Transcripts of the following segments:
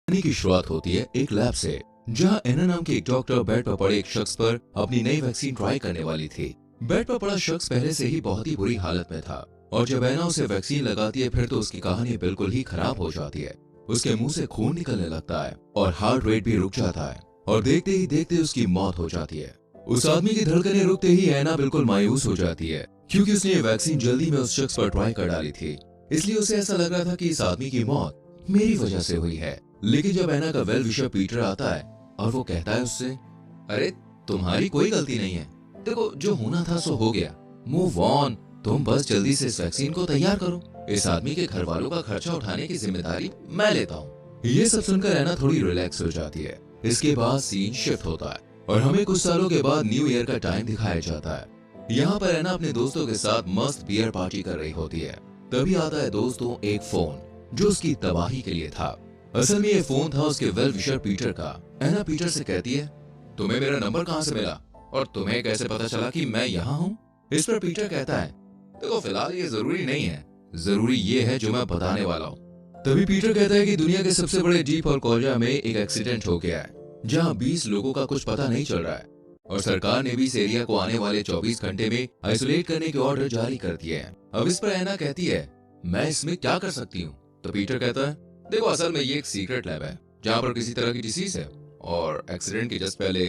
कहानी की शुरुआत होती है एक लैब से, जहां एना नाम के एक डॉक्टर बेड पर पड़े एक शख्स पर अपनी नई वैक्सीन ट्राई करने वाली थी। बेड पर पड़ा शख्स पहले से ही बहुत ही बुरी हालत में था और जब एना उसे वैक्सीन लगाती है फिर तो उसकी कहानी बिल्कुल ही खराब हो जाती है। उसके मुंह से खून निकलने लगता है और हार्ट रेट भी रुक जाता है और देखते ही देखते उसकी मौत हो जाती है। उस आदमी की धड़कनें रुकते ही एना बिल्कुल मायूस हो जाती है, क्योंकि उसने ये वैक्सीन जल्दी में उस शख्स पर ट्राई कर डाली थी। इसलिए उसे ऐसा लग रहा था कि इस आदमी की मौत मेरी वजह से हुई है। लेकिन जब एना का वेल विशर पीटर आता है और वो कहता है उससे, अरे तुम्हारी कोई गलती नहीं है, देखो जो होना था सो हो गया, मूव ऑन, तुम बस जल्दी से इस वैक्सीन को तैयार करो, इस आदमी के घर वालों का खर्चा उठाने की जिम्मेदारी मैं लेता हूँ। ये सब सुनकर एना थोड़ी रिलैक्स हो जाती है। इसके बाद सीन शिफ्ट होता है और हमें कुछ सालों के बाद न्यू ईयर का टाइम दिखाया जाता है। यहाँ पर एना अपने दोस्तों के साथ मस्त बियर पार्टी कर रही होती है। तभी आता है दोस्तों एक फोन जो उसकी तबाही के लिए था। असल में ये फोन था उसके वेल विशर पीटर का। एना पीटर से कहती है, तुम्हें मेरा नंबर कहाँ से मिला और तुम्हें कैसे पता चला कि मैं यहाँ हूँ? इस पर पीटर कहता है, देखो फिलहाल ये जरूरी नहीं है, जरूरी ये है जो मैं बताने वाला हूँ। तभी पीटर कहता है कि दुनिया के सबसे बड़े डीप और कॉलजा में एक एक्सीडेंट हो गया है, जहाँ 20 लोगों का कुछ पता नहीं चल रहा है और सरकार ने भी इस एरिया को आने वाले 24 घंटे में आइसोलेट करने के ऑर्डर जारी कर दिए हैं। अब इस पर एना कहती है, मैं इसमें क्या कर सकती हूँ? तो पीटर कहता है, देखो असल में ये एक सीक्रेट लैब है जहाँ पर किसी तरह की डिसीज है और एक्सीडेंट के जस्ट पहले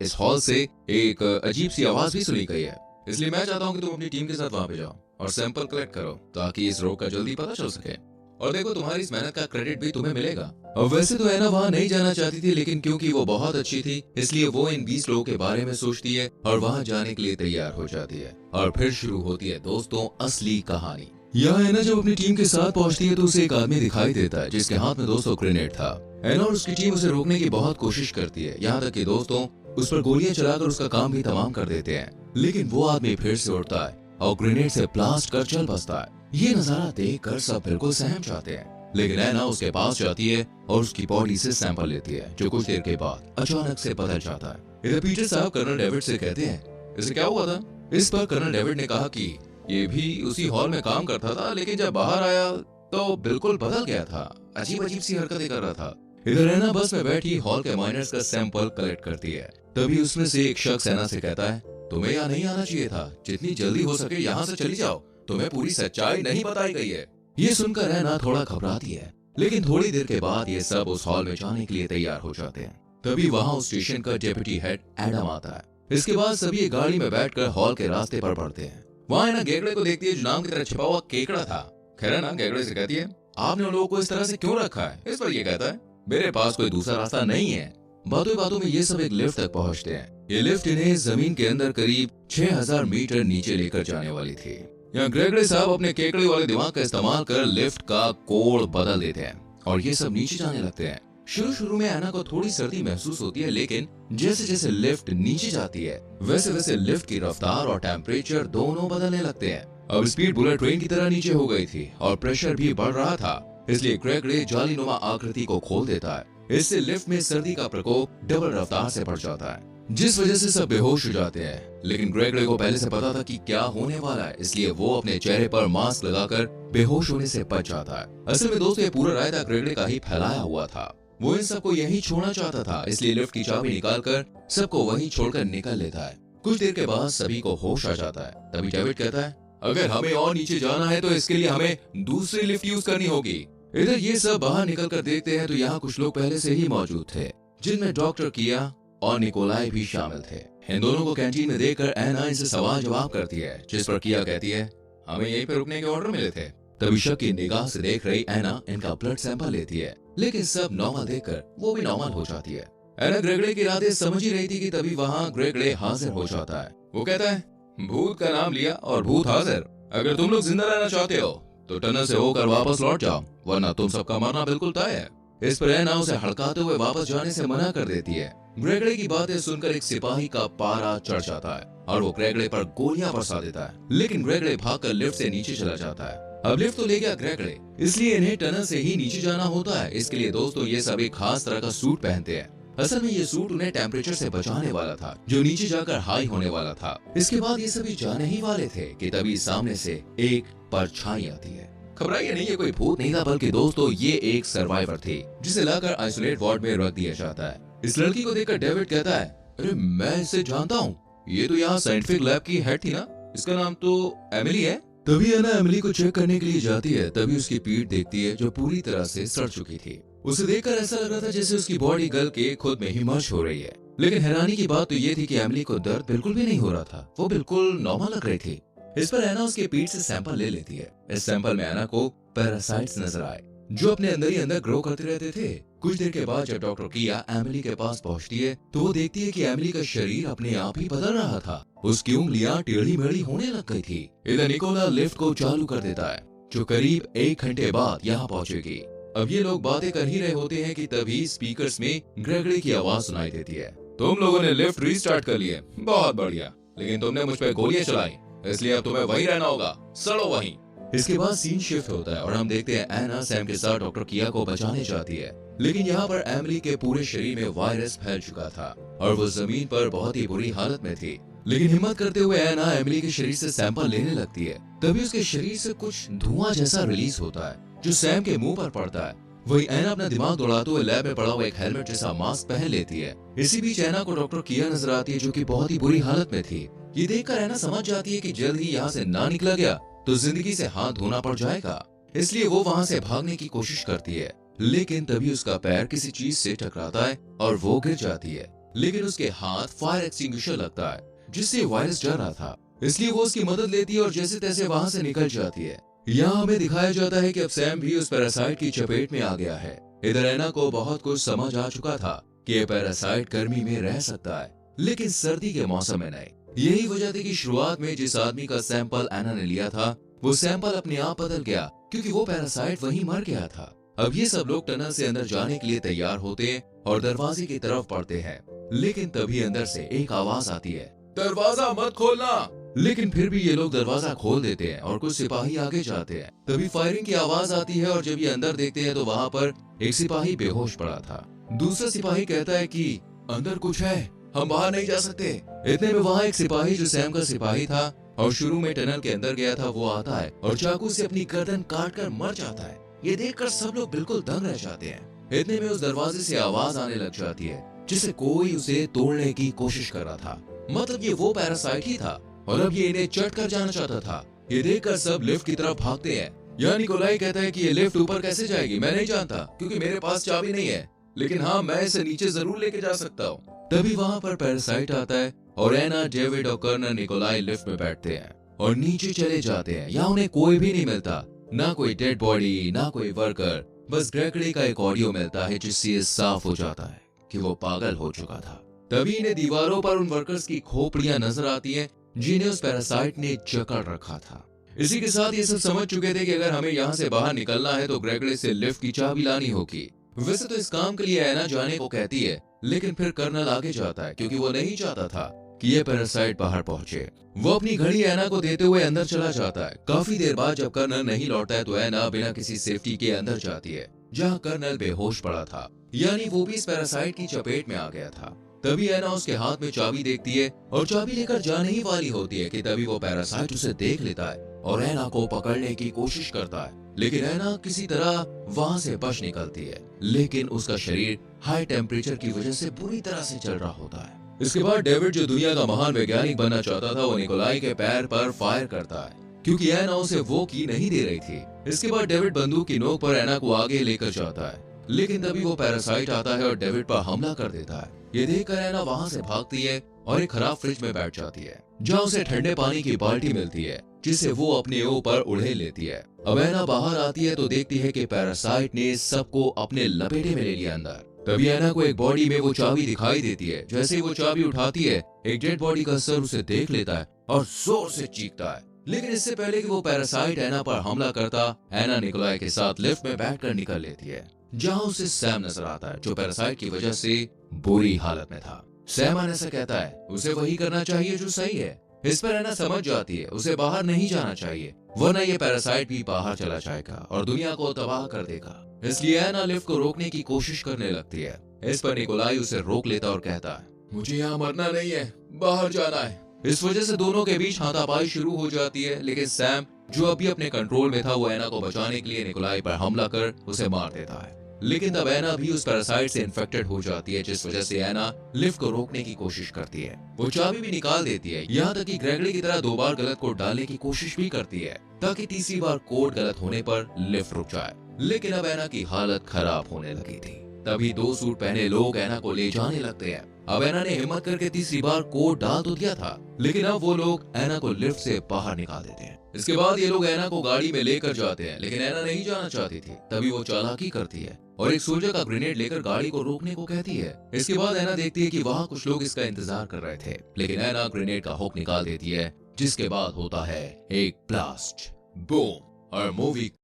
इस हॉल से एक अजीब सी आवाज भी सुनी गई है, इसलिए मैं चाहता हूँ कि तुम अपनी टीम के साथ वहाँ पे जाओ और सैंपल कलेक्ट करो ताकि इस रोग का जल्दी पता चल सके और देखो तुम्हारी इस मेहनत का क्रेडिट भी तुम्हें मिलेगा। अब वैसे तो एना वहाँ नहीं जाना चाहती थी, लेकिन क्योंकि वो बहुत अच्छी थी इसलिए वो इन 20 लोगों के बारे में सोचती है और वहाँ जाने के लिए तैयार हो जाती है। और फिर शुरू होती है दोस्तों असली कहानी। यहाँ एना जब अपनी टीम के साथ पहुंचती है तो उसे एक आदमी दिखाई देता है जिसके हाथ में दोस्तों ग्रेनेड था। एना और उसकी टीम उसे रोकने की बहुत कोशिश करती है, यहाँ तक कि दोस्तों उस पर गोलियां चलाकर उसका काम भी तमाम कर देते हैं, लेकिन वो आदमी फिर से उड़ता है और ग्रेनेड से ब्लास्ट कर चल बसता है। ये नजारा देखकर सब बिल्कुल सहम जाते हैं, लेकिन एना उसके पास जाती है और उसकी बॉडी से सैंपल लेती है, जो कुछ देर के बाद अचानक से बदल जाता है। इधर पीटर साहब कर्नल डेविड से कहते हैं, इसे क्या हुआ था? इस पर कर्नल डेविड ने कहा कि ये भी उसी हॉल में काम करता था, लेकिन जब बाहर आया तो बिल्कुल बदल गया था, अजीब अजीब सी हरकतें कर रहा था। इधर एना बस में बैठी हॉल के माइनर्स का सैंपल कलेक्ट करती है। तभी उसमें से एक शख्स एना से कहता है, तुम्हें यहाँ नहीं आना चाहिए था, जितनी जल्दी हो सके यहाँ से चली जाओ, तुम्हें पूरी सच्चाई नहीं बताई गई है। ये सुनकर एना थोड़ा घबराती है, लेकिन थोड़ी देर के बाद ये सब उस हॉल में जाने के लिए तैयार हो जाते हैं। तभी वहाँ उस स्टेशन का डेप्यूटी हेड एडम आता है। इसके बाद सभी एक गाड़ी में बैठकर हॉल के रास्ते पर बढ़ते हैं। वहाँ एना गेगड़े को देखती है जो नाम की तरह छिपा हुआ केकड़ा था। खैर एना गेगड़े से कहती है, आपने उन लोगों को इस तरह से क्यों रखा है? इस पर ये कहता है, मेरे पास कोई दूसरा रास्ता नहीं है। बातों बातों में ये सब एक लिफ्ट तक पहुँचते हैं। ये लिफ्ट इन्हें जमीन के अंदर करीब 6000 मीटर नीचे लेकर जाने वाली थी। यहाँ ग्रेगरे साहब अपने केकड़े वाले दिमाग का इस्तेमाल कर लिफ्ट का कोड बदल देते हैं और ये सब नीचे जाने लगते हैं। शुरू में एना को थोड़ी सर्दी महसूस होती है, लेकिन जैसे जैसे लिफ्ट नीचे जाती है वैसे वैसे लिफ्ट की रफ्तार और टेम्परेचर दोनों बदलने लगते हैं। अब स्पीड बुलेट ट्रेन की तरह नीचे हो गई थी और प्रेशर भी बढ़ रहा था, इसलिए ग्रेगरे जालीनुमा आकृति को खोल देता है। इससे लिफ्ट में सर्दी का प्रकोप डबल रफ्तार से बढ़ जाता है, जिस वजह से सब बेहोश हो जाते हैं। लेकिन ग्रेगरे को पहले से पता था कि क्या होने वाला है, इसलिए वो अपने चेहरे पर मास्क लगाकर बेहोश होने से बच जाता है। असल में दोस्तों ये पूरा रायता ग्रेगरे का ही फैलाया हुआ था। वो इन सबको यहीं छोड़ना चाहता था, इसलिए लिफ्ट की चाबी निकालकर सबको वहीं छोड़कर निकल लेता है। कुछ देर के बाद सभी को होश आ जाता है। तभी डेविड कहता है, अगर हमें और नीचे जाना है तो इसके लिए हमें दूसरी लिफ्ट यूज करनी होगी। इधर ये सब बाहर निकल कर देखते हैं तो यहाँ कुछ लोग पहले से ही मौजूद थे, जिनमें डॉक्टर किया और निकोलाई भी शामिल थे। इन दोनों को कैंटीन में देखकर एना इनसे सवाल जवाब करती है, जिस पर किया कहती है, हमें यहीं पे रुकने के ऑर्डर मिले थे। तभी शक की निगाह से देख रही एना इनका ब्लड सैंपल लेती है, लेकिन सब नॉर्मल देखकर वो भी नॉर्मल हो जाती है। एना ग्रेगरे की इरादे समझ ही रही थी कि तभी वहाँ ग्रेगरे हाजिर हो जाता है। वो कहता है, भूत का नाम लिया और भूत हाजिर, अगर तुम लोग जिंदा रहना चाहते हो तो टनल से होकर वापस लौट जाओ, वरना तुम सबका मरना बिल्कुल तय है। इस पर एना उसे हड़काते हुए वापस जाने से मना कर देती है। ग्रेगरे की बातें सुनकर एक सिपाही का पारा चढ़ जाता है और वो ग्रेगरे पर गोलियां बरसा देता है, लेकिन ग्रेगरे भागकर लिफ्ट से नीचे चला जाता है। अब लिफ्ट तो ले गया ग्रेगरे, इसलिए इन्हें टनल से ही नीचे जाना होता है। इसके लिए दोस्तों ये सब एक खास तरह का सूट पहनते हैं। असल में ये सूट उन्हें टेम्परेचर से बचाने वाला था, जो नीचे जाकर हाई होने वाला था। इसके बाद ये सभी जाने ही वाले थे कि तभी सामने से एक परछाई आती है। घबराइए नहीं, ये कोई भूत नहीं था, बल्कि दोस्तों ये एक सर्वाइवर थी जिसे लाकर आइसोलेट वार्ड में रख दिया जाता है। इस लड़की को देखकर डेविड कहता है, अरे मैं इसे जानता हूँ, ये तो यहाँ साइंटिफिक लैब की हेड थी ना, इसका नाम तो एमिली है। तभी एना एमिली को चेक करने के लिए जाती है, तभी उसकी पीठ देखती है जो पूरी तरह से सड़ चुकी थी। उसे देखकर ऐसा लग रहा था जैसे उसकी बॉडी गल के खुद में ही मर्ज हो रही है। लेकिन हैरानी की बात तो ये थी कि एमिली को दर्द बिल्कुल भी नहीं हो रहा था, वो बिल्कुल नॉर्मल लग रही थी। इस पर एना उसके पीठ से सैंपल ले लेती है। इस सैंपल में एना को पैरासाइट्स नजर आए जो अपने अंदर ही अंदर ग्रो करते रहते थे। कुछ देर के बाद जब डॉक्टर किया एमिली के पास पहुंचती है तो वो देखती है कि एमिली का शरीर अपने आप ही बदल रहा था। उसकी उंगलियां टेढ़ी मेढ़ी होने लग गई थी। इधर निकोला लिफ्ट को चालू कर देता है जो करीब 1 घंटे बाद यहाँ पहुंचेगी। अब ये लोग बातें कर ही रहे होते हैं कि तभी स्पीकर्स में ग्रेगरी की आवाज सुनाई देती है, तुम लोगों ने लिफ्ट रीस्टार्ट कर लिया, बहुत बढ़िया, लेकिन तुमने मुझ पर गोलियां चलाई, इसलिए अब तुम्हें वहीं रहना होगा, सड़ो वहीं। इसके बाद सीन शिफ्ट होता है और हम देखते हैं एना सैम के साथ डॉक्टर किया को बचाने जाती है। लेकिन यहाँ पर एमिली के पूरे शरीर में वायरस फैल चुका था और वो जमीन पर बहुत ही बुरी हालत में थी। लेकिन हिम्मत करते हुए एना एमिली के शरीर से सैंपल लेने लगती है। तभी उसके शरीर से कुछ धुआं जैसा रिलीज होता है जो सैम के मुंह पर पड़ता है। वही एना अपना दिमाग दौड़ाते हुए लैब में पड़ा हुआ एक हेलमेट जैसा मास्क पहन लेती है। इसी बीच एना को डॉक्टर किया नजर आती है जो कि बहुत ही बुरी हालत में थी। ये देखकर एना समझ जाती है कि जल्द ही यहाँ से ना निकला गया तो जिंदगी से हाथ धोना पड़ जाएगा, इसलिए वो वहाँ से भागने की कोशिश करती है। लेकिन तभी उसका पैर किसी चीज से टकराता है और वो गिर जाती है। लेकिन उसके हाथ फायर एक्सटिंग्विशर लगता है जिससे वायरस डर रहा था, इसलिए वो उसकी मदद लेती है और जैसे तैसे वहाँ से निकल जाती है। यहाँ हमें दिखाया जाता है कि अब सैम भी उस पैरासाइट की चपेट में आ गया है। इधर एना को बहुत कुछ समझ आ चुका था कि ये पैरासाइट गर्मी में रह सकता है लेकिन सर्दी के मौसम में नहीं। यही वजह थी कि शुरुआत में जिस आदमी का सैंपल एना ने लिया था वो सैंपल अपने आप बदल गया क्योंकि वो पैरासाइट वहीं मर गया था। अब ये सब लोग टनल से अंदर जाने के लिए तैयार होते हैं और दरवाजे की तरफ बढ़ते हैं। लेकिन तभी अंदर से एक आवाज आती है, दरवाजा मत खोलना। लेकिन फिर भी ये लोग दरवाजा खोल देते हैं और कुछ सिपाही आगे जाते हैं। तभी फायरिंग की आवाज आती है और जब ये अंदर देखते हैं तो वहाँ पर एक सिपाही बेहोश पड़ा था। दूसरा सिपाही कहता है कि अंदर कुछ है, हम बाहर नहीं जा सकते। इतने में वहाँ एक सिपाही जो सैम का सिपाही था और शुरू में टनल के अंदर गया था वो आता है और चाकू से अपनी गर्दन काट कर मर जाता है। ये देखकर सब लोग बिल्कुल दंग रह जाते हैं। इतने में उस दरवाजे से आवाज आने लग जाती है जिसे कोई उसे तोड़ने की कोशिश कर रहा था। मतलब ये वो पैरासाइट ही था और अब ये इन्हें चट कर जाना चाहता था। ये देखकर सब लिफ्ट की तरफ भागते हैं। यहाँ निकोलाई कहता है कि ये लिफ्ट ऊपर कैसे जाएगी मैं नहीं जानता क्योंकि मेरे पास चाबी नहीं है, लेकिन हाँ मैं इसे नीचे जरूर लेके जा सकता हूँ। तभी वहाँ पर पैरासाइट आता है और एना, डेविड और कर्नल निकोलाई लिफ्ट में बैठते हैं और नीचे चले जाते हैं। यहाँ उन्हें कोई भी नहीं मिलता, ना कोई डेड बॉडी ना कोई वर्कर, बस ग्रेगरी का एक ऑडियो मिलता है जिससे ये साफ हो जाता है कि वो पागल हो चुका था। तभी इन्हें दीवारों पर उन वर्कर्स की खोपड़ियां नजर आती हैं जिन्हें उस पैरासाइट ने जकड़ रखा था। इसी के साथ ये सब समझ चुके थे कि अगर हमें यहाँ से बाहर निकलना है तो ग्रेगरी से लिफ्ट की चाबी लानी होगी। वैसे तो इस काम के लिए एना जाने को कहती है लेकिन फिर कर्नल आगे जाता है क्योंकि वो नहीं चाहता था कि ये पैरासाइट बाहर पहुंचे। वो अपनी घड़ी एना को देते हुए अंदर चला जाता है। काफी देर बाद जब कर्नल नहीं लौटता है तो एना बिना किसी सेफ्टी के अंदर जाती है जहाँ कर्नल बेहोश पड़ा था, यानी वो भी इस पैरासाइट की चपेट में आ गया था। तभी एना उसके हाथ में चाबी देखती है और चाबी लेकर जाने ही वाली होती है कि तभी वो पैरासाइट उसे देख लेता है और एना को पकड़ने की कोशिश करता है। लेकिन एना किसी तरह वहाँ से बच निकलती है, लेकिन उसका शरीर हाई टेम्परेचर की वजह से बुरी तरह से जल रहा होता है। इसके बाद डेविड जो दुनिया का महान वैज्ञानिक बनना चाहता था वो निकोलाई के पैर पर फायर करता है क्योंकि एना उसे वो की नहीं दे रही थी। इसके बाद डेविड बंदूक की नोक पर एना को आगे लेकर जाता है, लेकिन तभी वो पैरासाइट आता है और डेविड पर हमला कर देता है। ये देखकर एना वहाँ से भागती है और एक खराब फ्रिज में बैठ जाती है जहाँ उसे ठंडे पानी की बाल्टी मिलती है जिसे वो अपने ऊपर उड़े लेती है। अब एना बाहर आती है तो देखती है कि पैरासाइट ने सबको अपने लपेटे में ले लिया अंदर। तभी एना को एक बॉडी में वो चाबी दिखाई देती है। जैसे ही वो चाबी उठाती है एक डेड बॉडी का सर उसे देख लेता है और जोर से चीखता है। लेकिन इससे पहले कि वो पैरासाइट एना पर हमला करता, एना निकोलाई के साथ लिफ्ट में बैठकर निकल लेती है जहाँ उसे सैम नजर आता है जो पैरासाइट की वजह से बुरी हालत में था। सैम एना से कहता है उसे वही करना चाहिए जो सही है। इस पर एना समझ जाती है उसे बाहर नहीं जाना चाहिए वरना ये पैरासाइट भी बाहर चला जाएगा और दुनिया को तबाह कर देगा। इसलिए एना लिफ्ट को रोकने की कोशिश करने लगती है। इस पर निकोलाई उसे रोक लेता और कहता है मुझे यहाँ मरना नहीं है, बाहर जाना है। इस वजह से दोनों के बीच हाथापाई शुरू हो जाती है, लेकिन सैम जो अभी अपने कंट्रोल में था वो एना को बचाने के लिए निकोलाई पर हमला कर उसे मार देता है। लेकिन तब एना भी उस पैरासाइट से इन्फेक्टेड हो जाती है, जिस वजह से एना लिफ्ट को रोकने की कोशिश करती है। वो चाबी भी निकाल देती है, यहाँ तक कि ग्रेगरी की तरह 2 बार गलत कोड डालने की कोशिश भी करती है ताकि तीसरी बार कोड गलत होने पर लिफ्ट रुक जाए। लेकिन अब एना की हालत खराब होने लगी थी। तभी 2 सूट पहने लोग एना को ले जाने लगते हैं। अब एना ने हिम्मत करके तीसरी बार कोड डाल तो दिया था, लेकिन अब वो लोग एना को लिफ्ट से बाहर निकाल देते हैं। इसके बाद ये लोग एना को गाड़ी में लेकर जाते हैं, लेकिन एना नहीं जाना चाहती थी। तभी वो चालाकी करती है और एक सोल्जर का ग्रेनेड लेकर गाड़ी को रोकने को कहती है। इसके बाद एना देखती है कि वहाँ कुछ लोग इसका इंतजार कर रहे थे, लेकिन एना ग्रेनेड का हुक निकाल देती है, जिसके बाद होता है एक ब्लास्ट। बूम। और मूवी